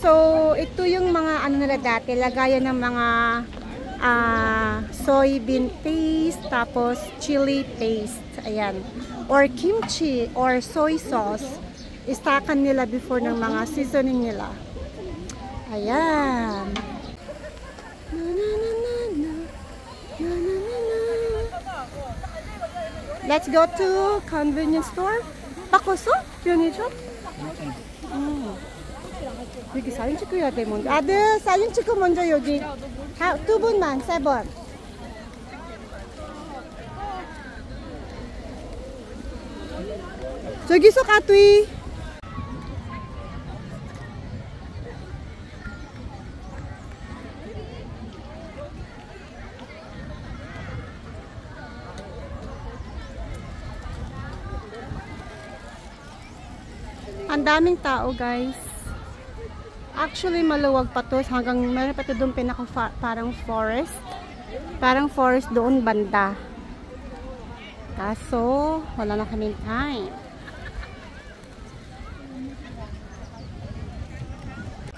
So, ito yung mga ano nila dati, lagayan ng mga soybean paste, tapos chili paste. Ayan. Or kimchi, or soy sauce. Istakan nila before ng mga seasoning nila. Ayan. Let's go to convenience store. 바꿨어? 편의점? 여기 사진 찍어야 돼 먼저. 아들 사진 찍고 먼저 여기. 두 분만, 세 번. 저기서 가뚜이. Ang daming tao, guys. Actually, maluwag pa to. Hanggang meron pa to doon parang forest. Parang forest doon banda. Kaso, wala na kaming time.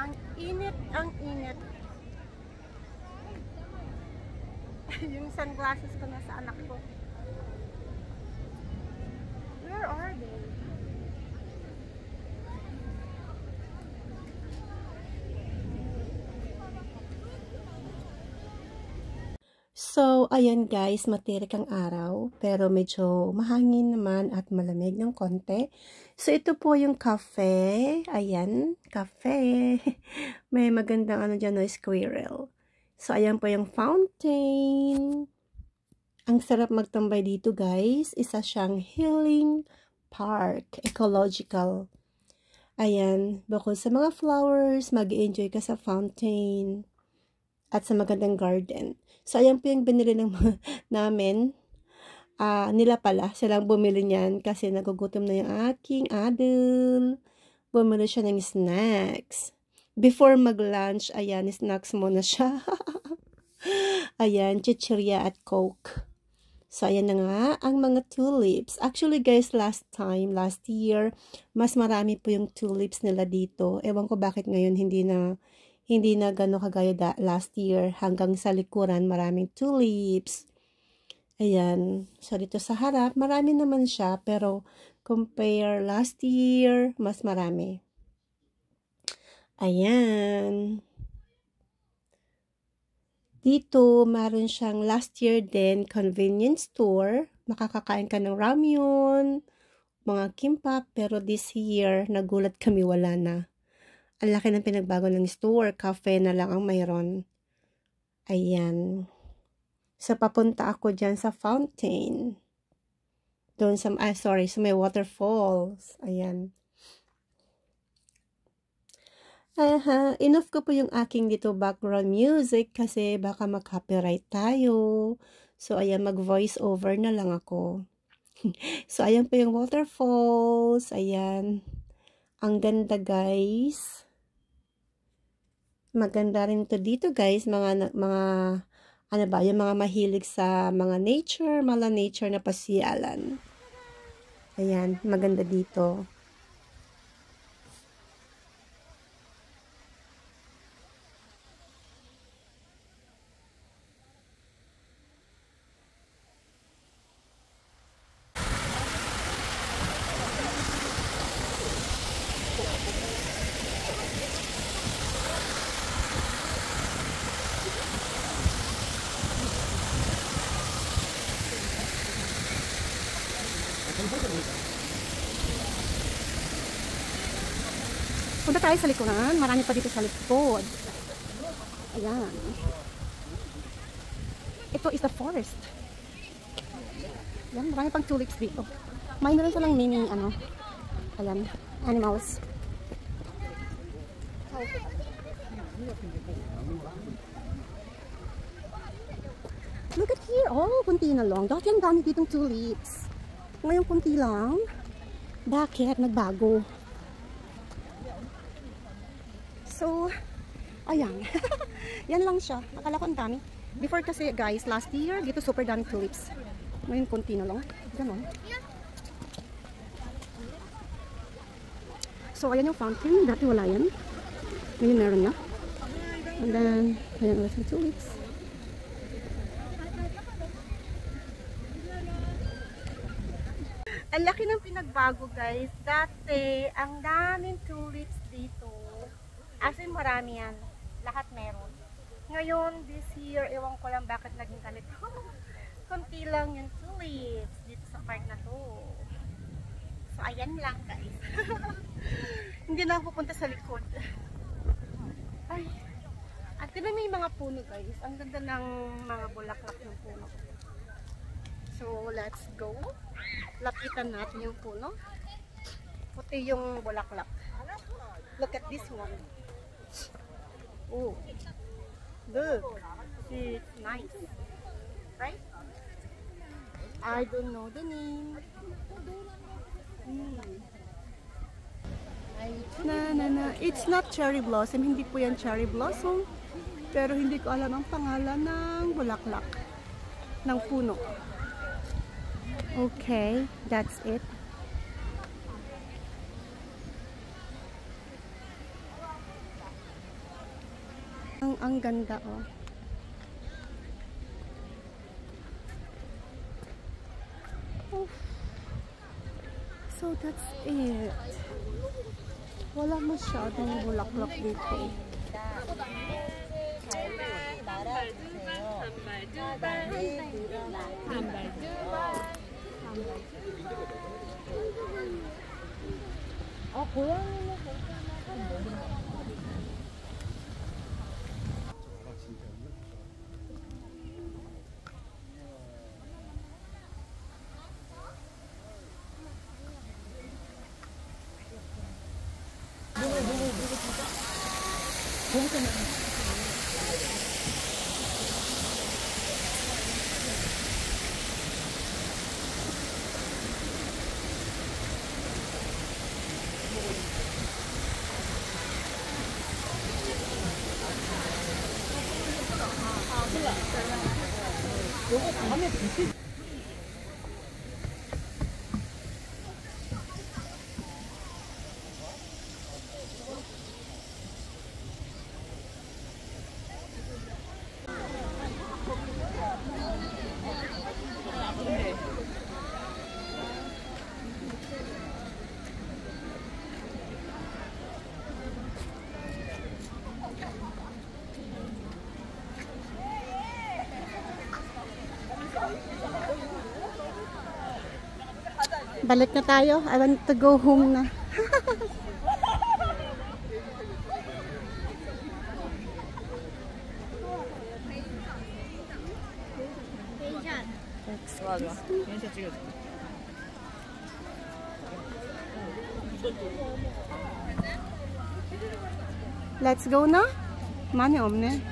Ang init, ang init. Yung sunglasses ko na sa anak ko. Where are they? So, ayan guys, matirik ang araw, pero medyo mahangin naman at malamig ng konti. So, ito po yung cafe. Ayan, cafe. May magandang ano dyan, no, squirrel. So, ayan po yung fountain. Ang sarap magtambay dito guys. Isa siyang healing park, ecological. Ayan, bukod sa mga flowers, mag-enjoy ka sa fountain at sa magandang garden. So, ayan po yung binili ng namin. Nila pala, silang bumili niyan kasi nagugutom na yung aking adult. Bumili siya ng snacks. Before mag-lunch, ayan, snacks muna siya. Ayan, chichirya at coke. So, ayan na nga, ang mga tulips. Actually, guys, last year, mas marami po yung tulips nila dito. Ewan ko bakit ngayon hindi na gano'n kagaya last year. Hanggang sa likuran, maraming tulips. Ayan. So, dito sa harap, marami naman siya. Pero, compare last year, mas marami. Ayan. Dito, meron siyang last year din, convenience store. Makakakain ka ng ramyun, mga kimbap. Pero this year, nagulat kami, wala na. Ang laki ng pinagbago ng store. Cafe na lang ang mayroon. Ayan. So, papunta ako dyan sa fountain. Doon sa, sa may waterfalls. Ayan. Enough ko po yung aking dito background music kasi baka mag-copyright tayo. So, ayan, mag-voice over na lang ako. So, ayan po yung waterfalls. Ayan. Ang ganda, guys. Maganda rin to dito, guys. Mga ano ba, yung mga mahilig sa mga nature na pasyalan. Ayan, maganda dito. Punta tayo sa likuran. Marami pa dito sa likod. Ayan. Ito is the forest. Ayan, marami pang tulips dito. May meron silang mini, ayan, animals. Look at here. Oh, kunti na lang. Dati ang dami ditong tulips. Ngayon kunti lang. Bakit? Nagbago. So, ayan. Yan lang siya. Akala ko ang dami. Before kasi, guys, last year, dito super dami tulips. Ngayon, konti na lang. Ganon. So, ayan yung fountain. Dati wala yan. Ngayon meron na. And then, ayan ulit yung tulips. Ang laki ng pinagbago guys. Dati, ang daming tulips dito. As in, marami yan. Lahat meron. Ngayon, this year, ewan ko lang bakit naging ganito. Kunti lang yung tulips dito sa park na to. So, ayan lang guys. Hindi na ako pupunta sa likod. Ay. At diba may mga puno guys. Ang ganda ng mga bulaklak ng puno. So, let's go. Lapitan natin yung puno. Puti yung bulaklak. Look at this one. Oh. Look. It's nice. Right? I don't know the name. Na. It's not cherry blossom. Hindi po yan cherry blossom. Pero hindi ko alam ang pangalan ng bulaklak. Ng puno. Okay, that's it. Ang ganda oh. Oh. So that's it. Wala masyadong bulaklak dito. 고양이는 요거 밤에 빛이 Balik na tayo. I want to go home na. Let's go na? 많이 없네.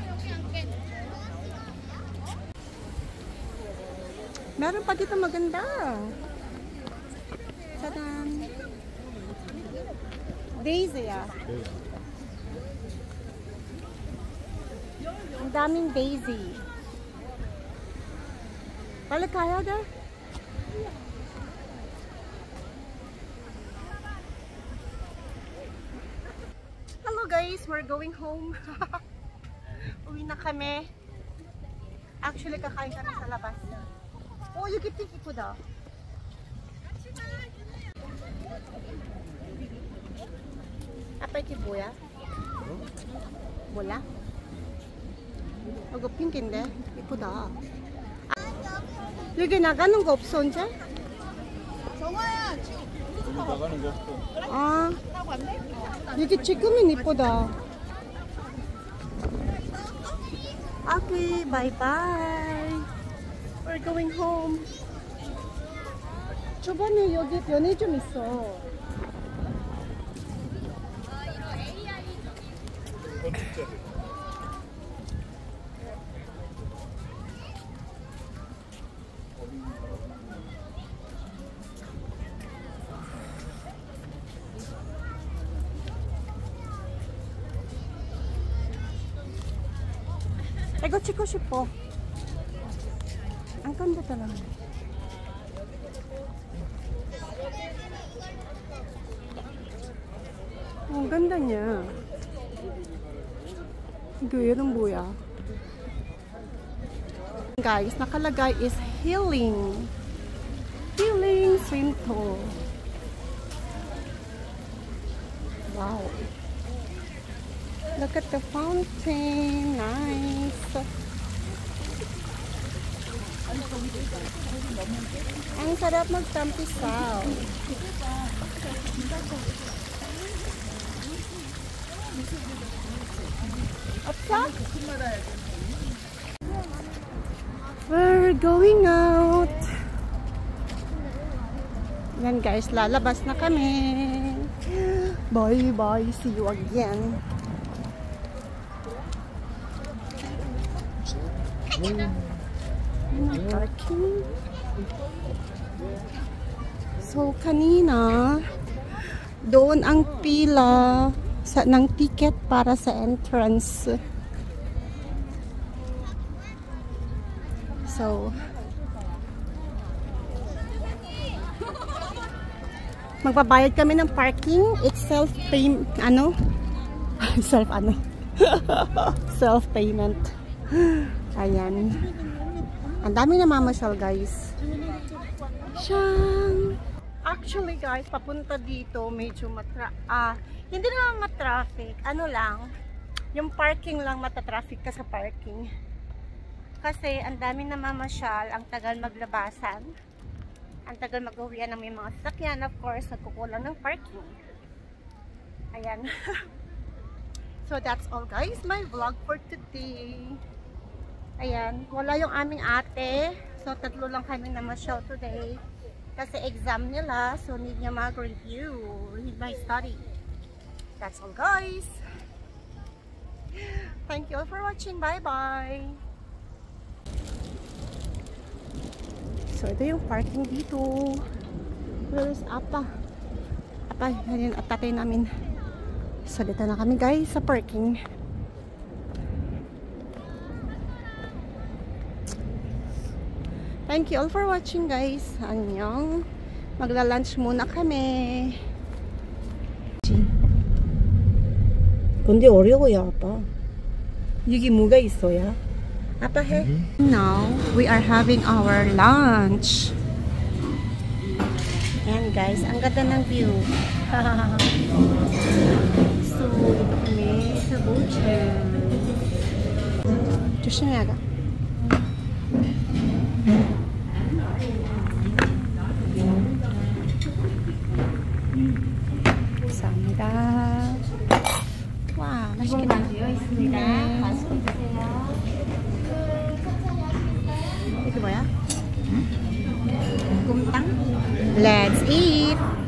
Meron pa dito maganda. Tadaan. Daisy ah. Ang daming daisy. Balik kaya da? Hello guys, we're going home. Uwi na kami. Actually, kakain kami sa labas. Oh, you can take it da. Apa 이렇게 뭐야? 몰라? 이거 핑크인데 이쁘다. 여기 나가는 거 없어 언제? 정화야 지금 나가는 거 없어. 아 여기 지금은 이쁘다. Okay, bye bye. We're going home. 저번에 여기 변해좀 있어. 이거 찍고 싶어. 안 간다 talaga. Ang ganda niya. Guyong buya. Guys, nakalagay is healing. Healing swim pool. Wow. Look at the fountain. Nice. Ang sarap magtampisaw. We're going out. Yan guys, lalabas na kami. Bye bye, see you again. Parking. So kanina doon ang pila ng ticket para sa entrance. So magbabayad kami ng parking. It's self-pay self-payment. Ayan. Ang dami na mamasyal guys. Siyang. Actually guys, papunta dito medyo hindi naman matraffic. Ano lang, yung parking lang matatraffic ka sa parking. Kasi ang dami na mamasyal, ang tagal maglabasan. Ang tagal mag-uwian ng may mga sasakyan. Of course, nagkukulang ng parking. Ayan. So that's all guys, my vlog for today. Ayan, wala yung aming ate. So, 3 lang kami na ma-show today. Kasi exam nila. So, need niya mag-review. Need my study. That's all, guys. Thank you all for watching. Bye-bye. So, ito yung parking dito. Where is Apa? Apa, yan at tatay namin. So, dito na kami, guys, sa parking. Thank you all for watching guys. Annyeong. Magla-lunch muna kami. 근데 어려워요, 아빠. 이게 뭐가 있어요? 아빠 해. Now, we are having our lunch. Ayan guys, ang ganda ng view. So, kami sa Bochum. 조심해야 가. 감사합니다. 와, 맛있겠다. 되어 있습니다. 맛있게 드세요. 이게 뭐야? 곰탕? Let's eat.